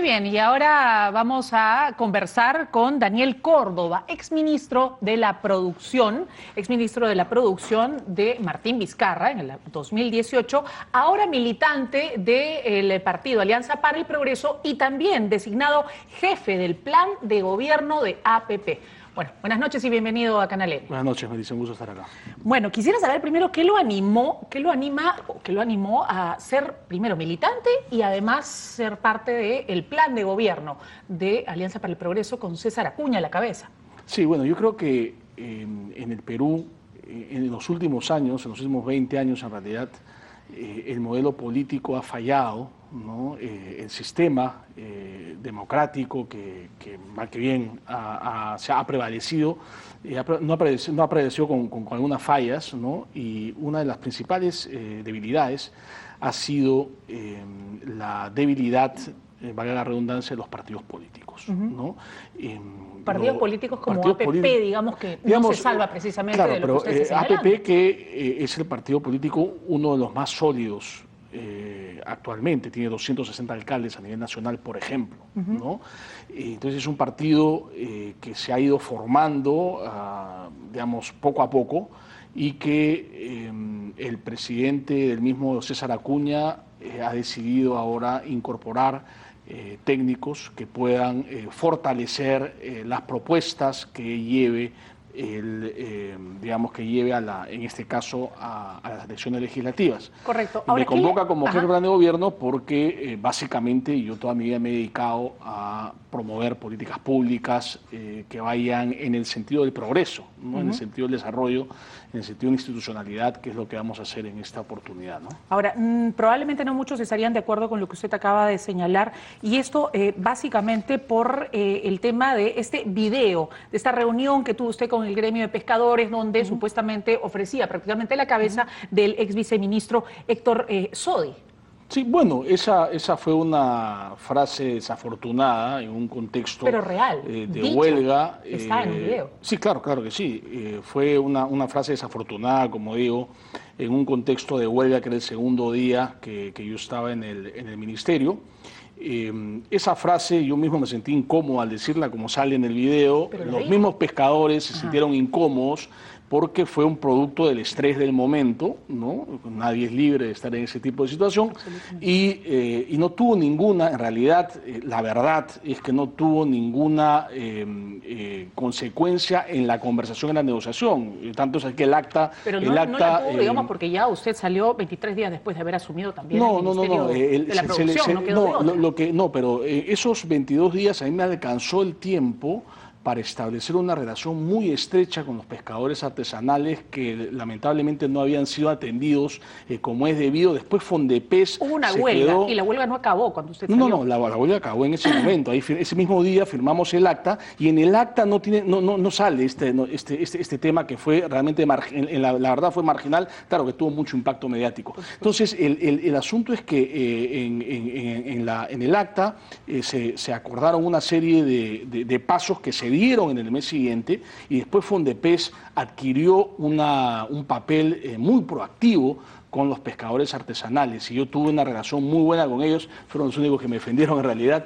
Muy bien, y ahora vamos a conversar con Daniel Córdoba, exministro de la Producción de Martín Vizcarra en el 2018, ahora militante del partido Alianza para el Progreso y también designado jefe del plan de gobierno de APP. Bueno, buenas noches y bienvenido a Canal N. Buenas noches, me dice un gusto estar acá. Bueno, quisiera saber primero qué lo animó a ser primero militante y además ser parte del plan de gobierno de Alianza para el Progreso con César Acuña a la cabeza. Sí, bueno, yo creo que en el Perú, en los últimos años, en los últimos 20 años en realidad, el modelo político ha fallado, ¿no? El sistema democrático que mal que bien se ha prevalecido, no ha prevalecido con algunas fallas, ¿no? Y una de las principales debilidades ha sido la debilidad, valga la redundancia, de los partidos políticos, ¿no? Partidos políticos como APP, digamos que no se salva precisamente claro, de lo que usted está señalando. APP, que es el partido político uno de los más sólidos actualmente, tiene 260 alcaldes a nivel nacional, por ejemplo, ¿no? Entonces es un partido que se ha ido formando, digamos, poco a poco, y que el presidente del mismo César Acuña ha decidido ahora incorporar técnicos que puedan fortalecer las propuestas que lleve en este caso a las elecciones legislativas. Correcto. Ahora, me convoca como jefe de plan de gobierno porque básicamente yo toda mi vida me he dedicado a promover políticas públicas que vayan en el sentido del progreso, ¿no? En el sentido del desarrollo, en el sentido de institucionalidad, que es lo que vamos a hacer en esta oportunidad, ¿no? Ahora, probablemente no muchos estarían de acuerdo con lo que usted acaba de señalar, y esto básicamente por el tema de este video, de esta reunión que tuvo usted con el gremio de pescadores, donde supuestamente ofrecía prácticamente la cabeza del ex viceministro Héctor Sodi. Sí, bueno, esa fue una frase desafortunada en un contexto pero real, de huelga. Está en el video. Sí, claro que sí. Fue una frase desafortunada, como digo, en un contexto de huelga que era el segundo día que yo estaba en el ministerio. Esa frase yo mismo me sentí incómodo al decirla, como sale en el video. Los mismos pescadores se sintieron incómodos porque fue un producto del estrés del momento, ¿no? Nadie es libre de estar en ese tipo de situación, y no tuvo ninguna, en realidad, la verdad es que no tuvo ninguna consecuencia en la conversación, en la negociación. Tanto es que el acta... Pero no la tuvo, digamos, porque ya usted salió 23 días después de haber asumido también el Ministerio de la Producción, pero esos 22 días a mí me alcanzó el tiempo para establecer una relación muy estrecha con los pescadores artesanales que lamentablemente no habían sido atendidos como es debido. Después Fondepes hubo una huelga y la huelga no acabó cuando usted salió. No, la huelga acabó en ese momento. Ahí, ese mismo día firmamos el acta y en el acta no sale este tema que fue realmente, la verdad fue marginal, claro que tuvo mucho impacto mediático. Entonces el asunto es que en el acta se acordaron una serie de pasos que se dieron en el mes siguiente, y después Fondepes adquirió un papel muy proactivo con los pescadores artesanales, y yo tuve una relación muy buena con ellos, fueron los únicos que me defendieron en realidad,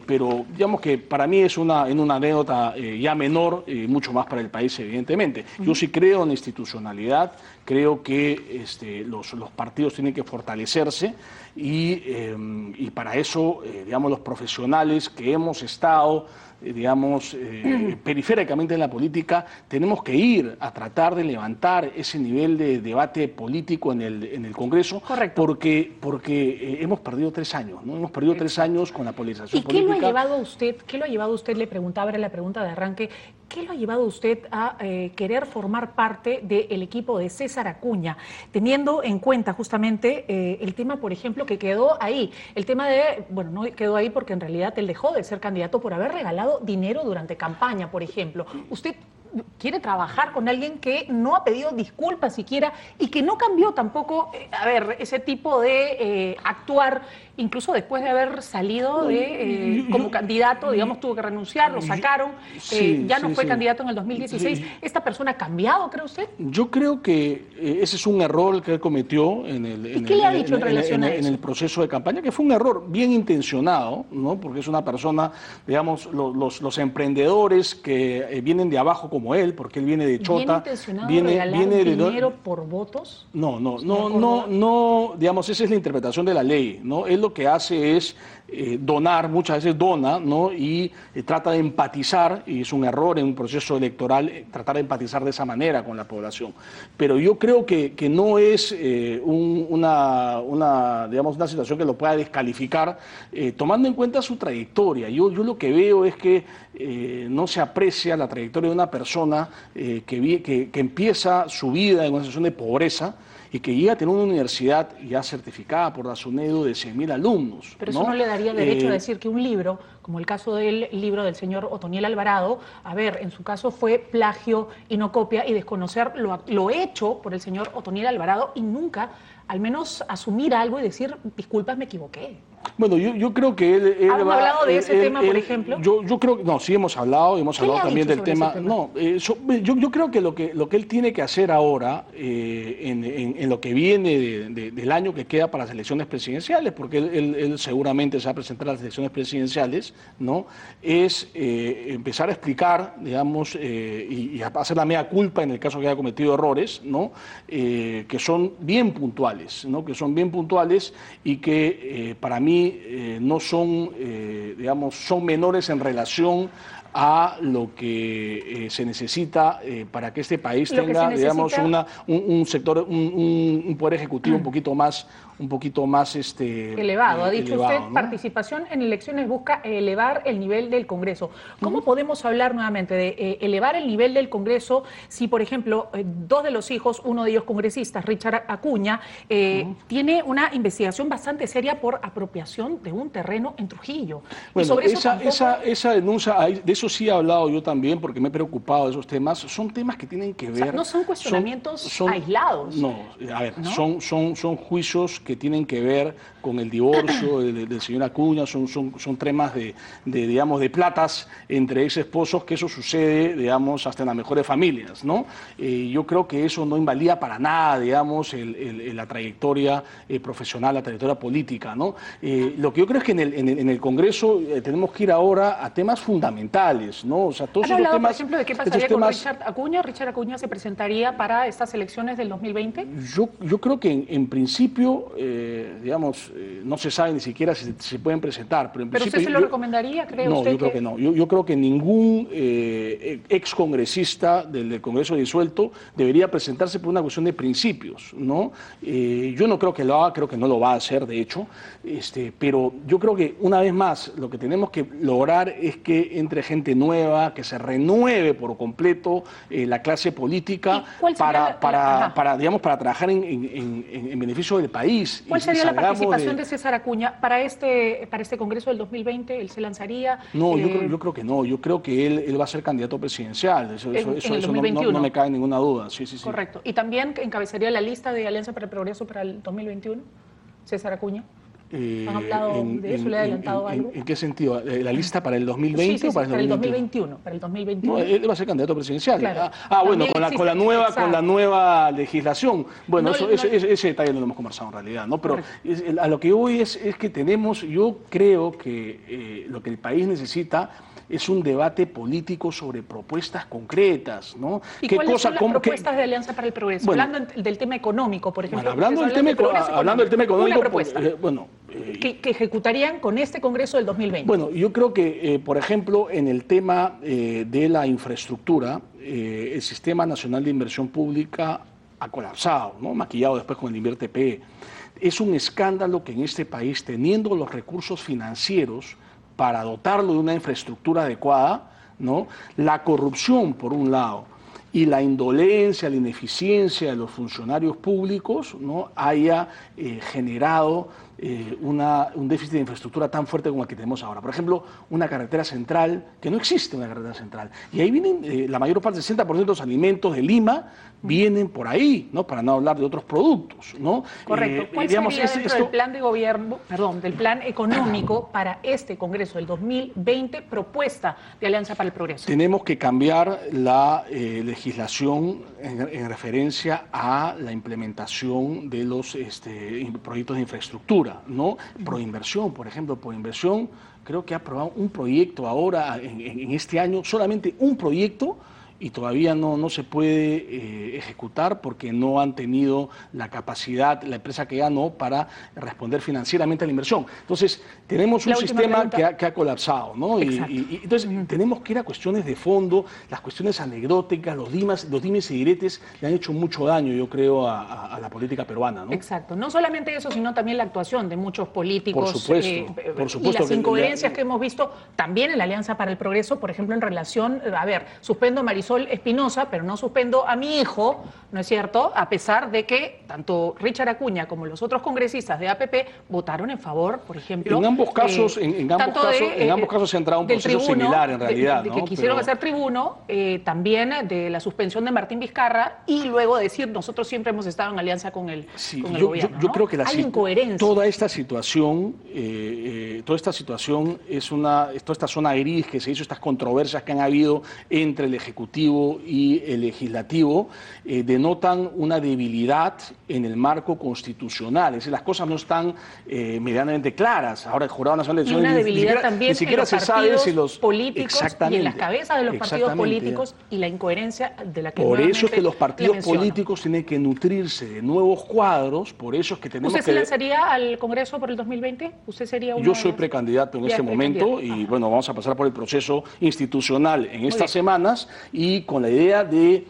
pero digamos que para mí es una anécdota ya menor, mucho más para el país evidentemente. Yo sí creo en la institucionalidad, creo que los partidos tienen que fortalecerse, y para eso, digamos, los profesionales que hemos estado periféricamente en la política, tenemos que ir a tratar de levantar ese nivel de debate político en el Congreso. Correcto. Porque hemos perdido 3 años, ¿no? Hemos perdido 3 años con la polarización política. ¿Y qué lo ha llevado a usted, le preguntaba, era la pregunta de arranque, qué lo ha llevado a usted a querer formar parte del equipo de César Acuña, teniendo en cuenta justamente el tema, por ejemplo, que quedó ahí, el tema de, bueno, no quedó ahí porque en realidad él dejó de ser candidato por haber regalado dinero durante campaña, por ejemplo. Usted quiere trabajar con alguien que no ha pedido disculpas siquiera y que no cambió tampoco, ese tipo de actuar, incluso después de haber salido como candidato, digamos, tuvo que renunciar, lo sacaron, ya no fue candidato en el 2016. Sí. ¿Esta persona ha cambiado, cree usted? Yo creo que ese es un error que él cometió en el proceso de campaña, que fue un error bien intencionado, ¿no? Porque es una persona, digamos, los emprendedores que vienen de abajo como él, porque él viene de Chota. ¿Bien intencionado viene de dinero por votos? No, digamos, esa es la interpretación de la ley, ¿no? Él lo que hace es donar, muchas veces dona, ¿no? Y trata de empatizar, y es un error en un proceso electoral tratar de empatizar de esa manera con la población. Pero yo creo que no es digamos, una situación que lo pueda descalificar, tomando en cuenta su trayectoria. Yo lo que veo es que no se aprecia la trayectoria de una persona que empieza su vida en una situación de pobreza y que llega a tener una universidad ya certificada por la SUNEDU de 100.000 alumnos. Pero eso no le daría derecho a decir que un libro, como el caso del libro del señor Otoniel Alvarado, en su caso fue plagio y no copia, y desconocer lo hecho por el señor Otoniel Alvarado y nunca, al menos, asumir algo y decir, disculpas, me equivoqué. Bueno, yo creo que él ¿Han hablado de ese tema, por ejemplo? Yo creo que, no, sí hemos hablado también del tema. No, yo creo que lo que él tiene que hacer ahora, en lo que viene del año que queda para las elecciones presidenciales, porque él seguramente se va a presentar a las elecciones presidenciales, ¿no? Es empezar a explicar, digamos, y hacer la mea culpa en el caso que haya cometido errores, ¿no? Que son bien puntuales, ¿no? Que son bien puntuales y que para mí no son, digamos, son menores en relación a lo que se necesita para que este país tenga, digamos, un sector, un poder ejecutivo un poquito más elevado. Ha dicho elevado, usted, ¿no? Participación en elecciones busca elevar el nivel del Congreso. ¿Cómo podemos hablar nuevamente de elevar el nivel del Congreso si, por ejemplo, dos de los hijos, uno de ellos congresista, Richard Acuña, tiene una investigación bastante seria por apropiación de un terreno en Trujillo? Bueno, y sobre esa denuncia, de eso sí he hablado yo también, porque me he preocupado de esos temas. Son temas que tienen que ver... O sea, no son cuestionamientos aislados. No, a ver, ¿no? son juicios que tienen que ver con el divorcio del señor Acuña, son temas digamos, de platas entre ex esposos, que eso sucede, digamos, hasta en las mejores familias, ¿no? Yo creo que eso no invalida para nada, digamos, la trayectoria profesional, la trayectoria política, ¿no? Lo que yo creo es que en el Congreso tenemos que ir ahora a temas fundamentales, ¿no? O sea, todos ¿Han hablado, temas, por ejemplo, de qué pasaría con Richard Acuña? ¿Richard Acuña se presentaría para estas elecciones del 2020? Yo creo que en principio, digamos, no se sabe ni siquiera si se pueden presentar. Pero usted se lo recomendaría, ¿cree usted? No, yo creo que no. Yo creo que ningún excongresista del Congreso disuelto debería presentarse por una cuestión de principios, ¿no? Yo no creo que lo haga, creo que no lo va a hacer, de hecho, pero yo creo que, una vez más, lo que tenemos que lograr es que entre gente nueva, que se renueve por completo la clase política para trabajar en beneficio del país. ¿Cuál sería la participación de César Acuña para este Congreso del 2020? ¿Él se lanzaría? No, yo creo que no. Yo creo que él va a ser candidato presidencial. Eso no me cabe ninguna duda. Sí. Correcto. ¿Y también encabezaría la lista de Alianza para el Progreso para el 2021? ¿César Acuña? ¿Han hablado de eso? ¿Le ha adelantado algo? ¿En qué sentido? ¿La lista para el 2020 o para el 2021? Para el 2021. No, él va a ser candidato presidencial. Claro. Bueno, con la nueva legislación. Bueno, ese detalle no lo hemos conversado en realidad, ¿no? Pero a lo que yo voy es que yo creo que lo que el país necesita es un debate político sobre propuestas concretas, ¿no? ¿Y cuáles son las propuestas de Alianza para el Progreso? Bueno, hablando del tema económico, por ejemplo. Bueno, hablando del tema económico, una propuesta que ejecutarían con este Congreso del 2020. Bueno, yo creo que, por ejemplo, en el tema de la infraestructura, el Sistema Nacional de Inversión Pública ha colapsado, ¿no? Maquillado después con el InvirTP. Es un escándalo que en este país, teniendo los recursos financieros para dotarlo de una infraestructura adecuada, ¿no?, la corrupción, por un lado, y la indolencia, la ineficiencia de los funcionarios públicos, ¿no?, haya generado un déficit de infraestructura tan fuerte como el que tenemos ahora. Por ejemplo, una carretera central, que no existe una carretera central. Y ahí vienen, la mayor parte, del 60% de los alimentos de Lima vienen por ahí, ¿no? Para no hablar de otros productos, ¿no? Correcto. ¿Cuál sería dentro del plan de gobierno, del plan económico para este Congreso del 2020, propuesta de Alianza para el Progreso? Tenemos que cambiar la legislación en referencia a la implementación de los proyectos de infraestructura, ¿no? Proinversión, por ejemplo, Proinversión creo que ha aprobado un proyecto ahora en este año, solamente un proyecto, y todavía no se puede ejecutar porque no han tenido la capacidad, la empresa que ganó, para responder financieramente a la inversión. Entonces, tenemos un sistema que ha colapsado, ¿no? Y entonces tenemos que ir a cuestiones de fondo, las cuestiones anecdóticas, los dimes y diretes le han hecho mucho daño, yo creo, a la política peruana, ¿no? Exacto. No solamente eso, sino también la actuación de muchos políticos. Por supuesto. Y las incoherencias que hemos visto también en la Alianza para el Progreso, por ejemplo, en relación, suspendo a Marisol Espinosa, pero no suspendo a mi hijo, ¿no es cierto? A pesar de que tanto Richard Acuña como los otros congresistas de APP votaron en favor, por ejemplo. En ambos casos, en ambos casos se ha entrado un proceso similar, en realidad. De que quisieron hacer tribuno, también de la suspensión de Martín Vizcarra, y luego decir, nosotros siempre hemos estado en alianza con el gobierno. Yo creo que hay incoherencia. Toda esta situación es toda esta zona gris que se hizo, estas controversias que han habido entre el Ejecutivo y el Legislativo, denotan una debilidad en el marco constitucional. Es decir, las cosas no están medianamente claras. Ahora el Jurado Nacional de Elecciones... Y una debilidad también en los partidos políticos y en las cabezas de los partidos políticos, y la incoherencia de la que por eso es que los partidos políticos tienen que nutrirse de nuevos cuadros, por eso es que tenemos ¿Usted se lanzaría al Congreso por el 2020? ¿Usted sería uno? Yo soy precandidato en este momento y bueno, vamos a pasar por el proceso institucional en estas semanas, y con la idea de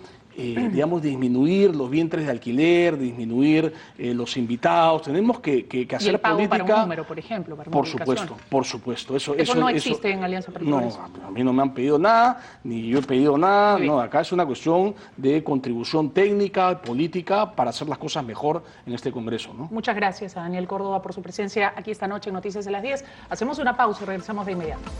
disminuir los vientres de alquiler, disminuir los invitados. Tenemos que hacer ¿Y el pago política. Para un número, por ejemplo, para por supuesto. Eso no existe en Alianza para el Progreso. No, a mí no me han pedido nada, ni yo he pedido nada. No, acá es una cuestión de contribución técnica, política, para hacer las cosas mejor en este Congreso, ¿no? Muchas gracias a Daniel Córdoba por su presencia aquí esta noche en Noticias de las 10. Hacemos una pausa y regresamos de inmediato.